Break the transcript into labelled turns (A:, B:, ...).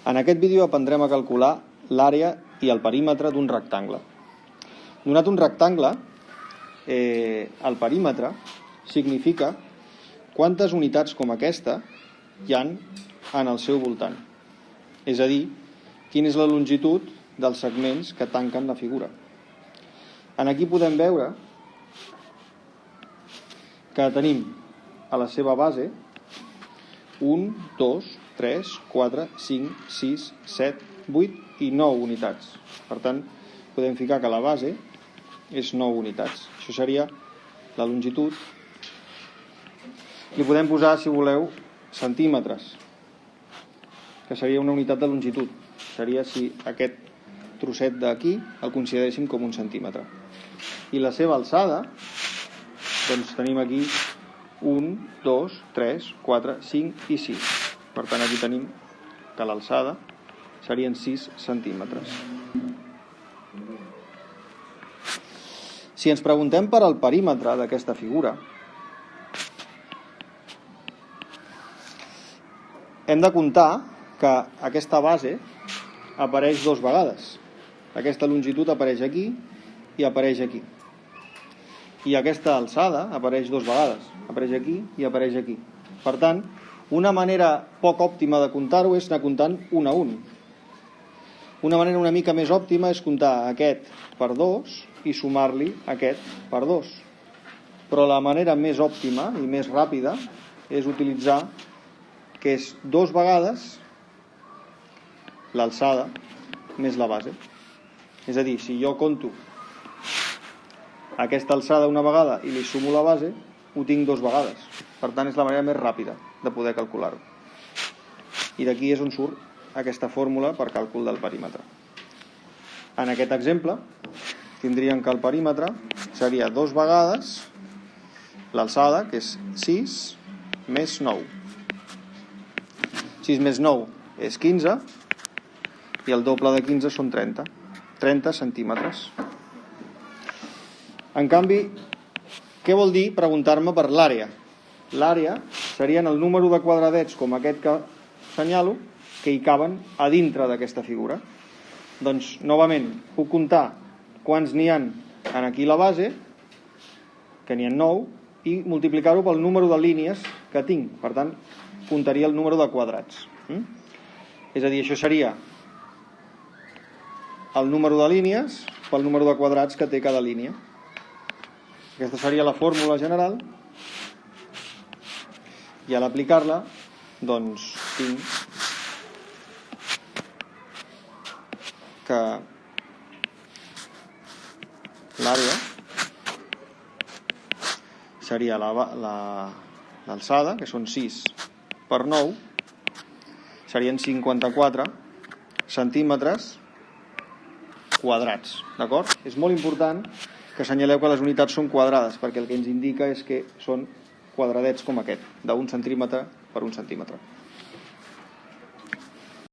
A: En aquest vídeo aprendrem a calcular l'àrea i el perímetre d'un rectangle. Donat un rectangle, el perímetre significa quantes unitats com aquesta hi ha en el seu voltant. És a dir, quina és la longitud dels segments que tanquen la figura. Aquí podem veure que tenim a la seva base 1, 2, 3, 4, 5, 6, 7, 8 i 9 unitats. Per tant, podem ficar que la base és 9 unitats. Això seria la longitud. Li podem posar, si voleu, centímetres, que seria una unitat de longitud. Seria si aquest trosset d'aquí el consideréssim com un centímetre. I la seva alçada, doncs tenim aquí 1, 2, 3, 4, 5 i 6. Per tant, aquí tenim que l'alçada serien 6 centímetres. Si ens preguntem per al perímetre d'aquesta figura, hem de comptar que aquesta base apareix 2 vegades. Aquesta longitud apareix aquí i apareix aquí. I aquesta alçada apareix 2 vegades. Apareix aquí i apareix aquí. Per tant, una manera poc òptima de comptar-ho és anar comptant un a un. Una manera una mica més òptima és comptar aquest per 2 i sumar-li aquest per 2. Però la manera més òptima i més ràpida és utilitzar que és 2 vegades l'alçada més la base. És a dir, si jo conto aquesta alçada una vegada i li sumo la base, ho tinc 2 vegades. Per tant, és la manera més ràpida de poder calcular-ho. I d'aquí és on surt aquesta fórmula per càlcul del perímetre. En aquest exemple, tindríem que el perímetre seria 2 vegades l'alçada, que és 6, més 9. 6 més 9 és 15, i el doble de 15 són 30. 30 centímetres. En canvi, què vol dir preguntar-me per l'àrea? L'àrea serien el número de quadradets com aquest que assenyalo que hi caben a dintre d'aquesta figura. Doncs, novament, puc comptar quants n'hi ha en aquí la base, que n'hi ha 9, i multiplicar-ho pel número de línies que tinc. Per tant, comptaria el número de quadrats. És a dir, això seria el número de línies pel número de quadrats que té cada línia. Aquesta seria la fórmula general, i a l'aplicar-la, doncs, tinc que l'àrea seria l'alçada, que són 6 per 9, serien 54 centímetres quadrats, d'acord? És molt important que assenyaleu que les unitats són quadrades, perquè el que ens indica és que són quadradets com aquest, d'1 centímetre per 1 centímetre.